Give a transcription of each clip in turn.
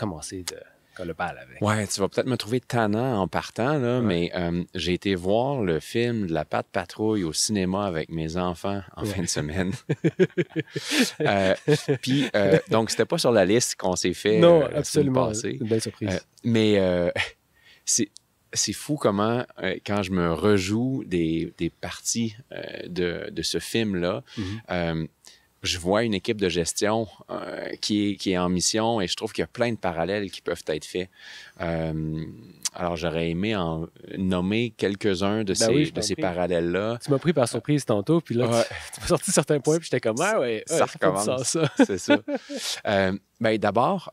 commencé de coller balle avec. Ouais, tu vas peut-être me trouver tannant en partant, là, mais j'ai été voir le film de la Patte Patrouille au cinéma avec mes enfants en fin de semaine. Puis, donc, c'était pas sur la liste qu'on s'est fait Non, la semaine absolument. passée. Une belle surprise. Mais c'est fou comment, quand je me rejoue des parties de ce film-là, je vois une équipe de gestion qui est en mission et je trouve qu'il y a plein de parallèles qui peuvent être faits. Alors, j'aurais aimé en nommer quelques-uns de ces parallèles-là. Tu m'as pris par surprise tantôt, puis là, tu m'as sorti certains points, puis j'étais comme, ça recommence. Ça. C'est ça. D'abord,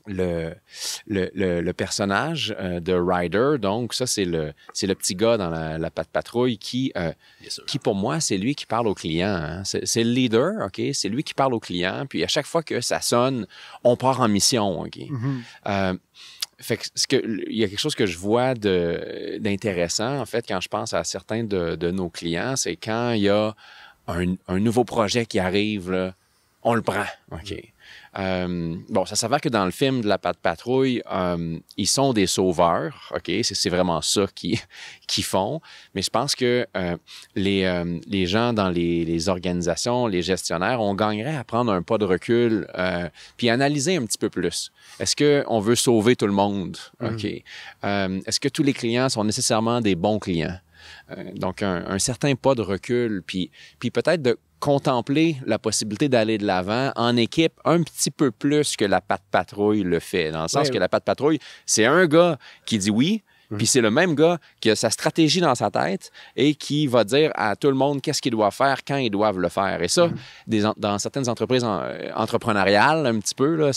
le personnage de Ryder, donc ça, c'est le petit gars dans la Patte Patrouille qui, pour moi, c'est lui qui parle au client. Hein. C'est le leader, OK? C'est lui qui parle au client. Puis à chaque fois que ça sonne, on part en mission, OK? Fait que il y a quelque chose que je vois d'intéressant, en fait, quand je pense à certains de nos clients, c'est quand il y a un nouveau projet qui arrive, là, on le prend, OK? Ça s'avère que dans le film de la Patte Patrouille, ils sont des sauveurs, OK? C'est vraiment ça qu'ils font. Mais je pense que les gens dans les organisations, les gestionnaires, on gagnerait à prendre un pas de recul puis analyser un petit peu plus. Est-ce qu'on veut sauver tout le monde? OK. Est-ce que tous les clients sont nécessairement des bons clients? Donc, un certain pas de recul, puis peut-être de contempler la possibilité d'aller de l'avant en équipe un petit peu plus que la Patte Patrouille le fait. Dans le sens que la Patte Patrouille, c'est un gars qui dit oui, puis c'est le même gars qui a sa stratégie dans sa tête et qui va dire à tout le monde qu'est-ce qu'il doit faire, quand ils doivent le faire. Et ça, dans certaines entreprises entrepreneuriales, un petit peu, là,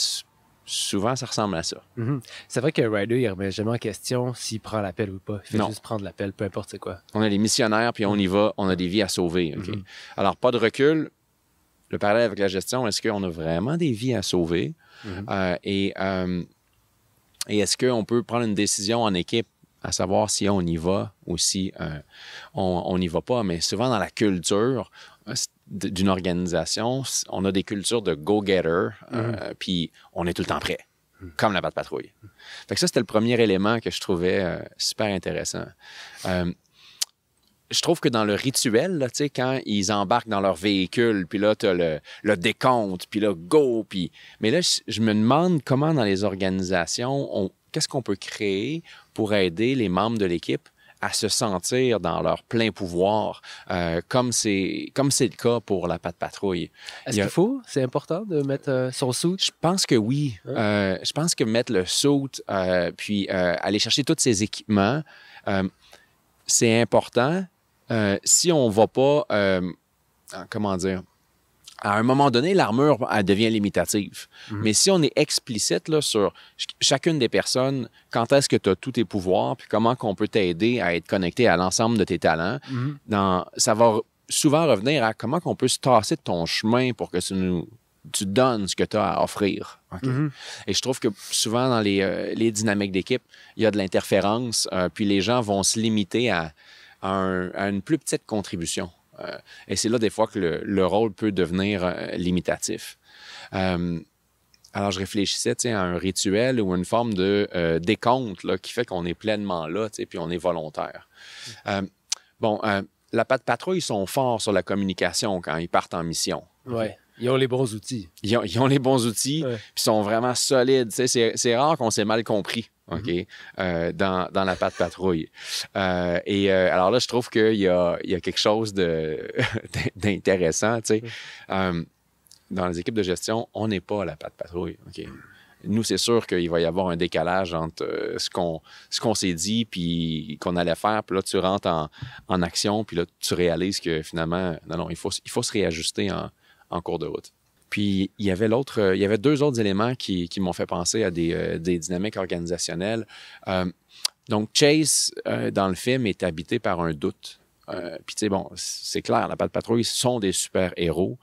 souvent, ça ressemble à ça. C'est vrai que Ryder, il remet jamais en question s'il prend l'appel ou pas. Il fait juste prendre l'appel, peu importe c'est quoi. On a les missionnaires, puis on y va, on a des vies à sauver. Okay? Alors, pas de recul. Le parallèle avec la gestion, est-ce qu'on a vraiment des vies à sauver? Et est-ce qu'on peut prendre une décision en équipe, à savoir si on y va ou si on n'y va pas? Mais souvent, dans la culture d'une organisation, on a des cultures de go-getter, puis on est tout le temps prêt, comme la Patte Patrouille. Fait que ça, c'était le premier élément que je trouvais super intéressant. Je trouve que dans le rituel, là, quand ils embarquent dans leur véhicule, puis là, tu as le décompte, puis là, go, puis... Mais là, je me demande comment dans les organisations, qu'est-ce qu'on peut créer pour aider les membres de l'équipe à se sentir dans leur plein pouvoir, comme c'est le cas pour la Patte Patrouille. Est-ce qu'il faut? C'est important de mettre son suit? Je pense que oui. Je pense que mettre le suit, puis aller chercher tous ces équipements, c'est important. Si on ne va pas, comment dire, à un moment donné, l'armure, elle devient limitative. Mais si on est explicite là, sur chacune des personnes, quand est-ce que tu as tous tes pouvoirs, puis comment qu'on peut t'aider à être connecté à l'ensemble de tes talents, ça va souvent revenir à comment qu'on peut se tasser de ton chemin pour que tu donnes ce que tu as à offrir. Okay? Et je trouve que souvent, dans les dynamiques d'équipe, il y a de l'interférence, puis les gens vont se limiter à une plus petite contribution. Et c'est là, des fois, que le rôle peut devenir limitatif. Alors, je réfléchissais à un rituel ou une forme de décompte là, qui fait qu'on est pleinement là, puis on est volontaire. La Patte Patrouille, ils sont forts sur la communication quand ils partent en mission. Oui, ils ont les bons outils. Ils ont les bons outils, puis sont vraiment solides. C'est rare qu'on s'est mal compris. OK, dans la Patte Patrouille. Alors là, je trouve qu'il y a quelque chose d'intéressant. Dans les équipes de gestion, on n'est pas la Patte Patrouille. OK. Nous, c'est sûr qu'il va y avoir un décalage entre ce qu'on s'est dit puis qu'on allait faire. Puis là, tu rentres en action, puis là, tu réalises que finalement, non, il faut se réajuster en cours de route. Puis, il y avait deux autres éléments qui m'ont fait penser à des dynamiques organisationnelles. Donc, Chase, dans le film, est habité par un doute. Puis, tu sais, bon, c'est clair, la Patte Patrouille sont des super-héros.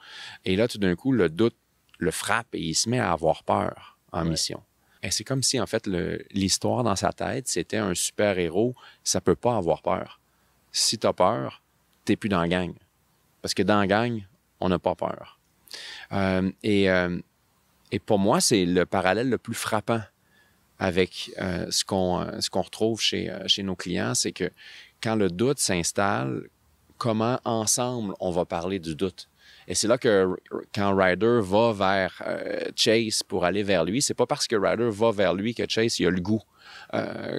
Et là, tout d'un coup, le doute le frappe et il se met à avoir peur en mission. Et c'est comme si, en fait, l'histoire dans sa tête, c'était un super-héros, ça peut pas avoir peur. Si tu as peur, tu n'es plus dans la gang. Parce que dans la gang, on n'a pas peur. Et pour moi, c'est le parallèle le plus frappant avec ce qu'on retrouve chez nos clients, c'est que quand le doute s'installe, comment ensemble on va parler du doute. Et c'est là que quand Ryder va vers Chase pour aller vers lui, c'est pas parce que Ryder va vers lui que Chase il a le goût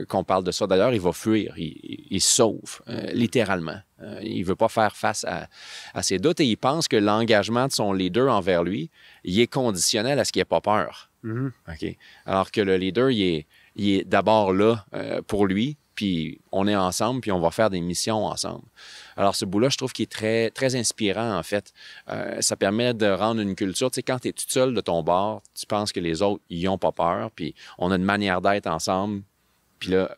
qu'on parle de ça. D'ailleurs, il va fuir, il se sauve, littéralement. Il veut pas faire face à ses doutes et il pense que l'engagement de son leader envers lui, il est conditionnel à ce qu'il n'ait pas peur. Mm-hmm. Okay? Alors que le leader, il est d'abord là pour lui, puis on est ensemble, puis on va faire des missions ensemble. Alors, ce bout-là, je trouve qu'il est très, très inspirant, en fait. Ça permet de rendre une culture... Tu sais, quand tu es tout seul de ton bord, tu penses que les autres, ils n'ont pas peur, puis on a une manière d'être ensemble, puis là,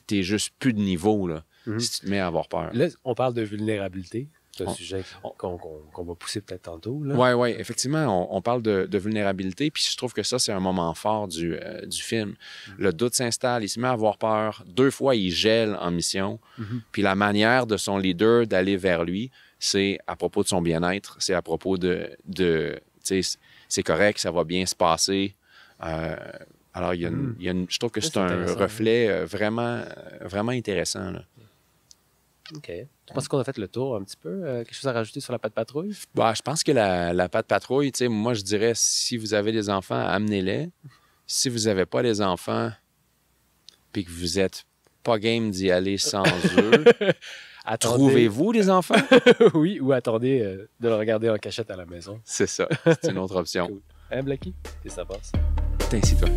t'es juste plus de niveau, là, si tu te mets à avoir peur. Là, on parle de vulnérabilité. C'est un sujet qu'on va pousser peut-être tantôt. Oui, effectivement, on parle de vulnérabilité, puis je trouve que ça, c'est un moment fort du film. Le doute s'installe, il se met à avoir peur. 2 fois, il gèle en mission. Puis la manière de son leader d'aller vers lui, c'est à propos de son bien-être, c'est à propos de tu sais, c'est correct, ça va bien se passer. Alors, je trouve que c'est un reflet vraiment, vraiment intéressant, là. OK. Tu penses qu'on a fait le tour un petit peu? Quelque chose à rajouter sur la Pat' Patrouille? Bah, je pense que la Pat' Patrouille, tu sais, moi, je dirais, si vous avez des enfants, amenez-les. Si vous n'avez pas des enfants, puis que vous n'êtes pas game d'y aller sans eux, trouvez-vous des enfants? Oui, ou attendez de le regarder en cachette à la maison. C'est ça. C'est une autre option. Cool. Hein, Blacky? Et ça passe. T'inquiète-toi.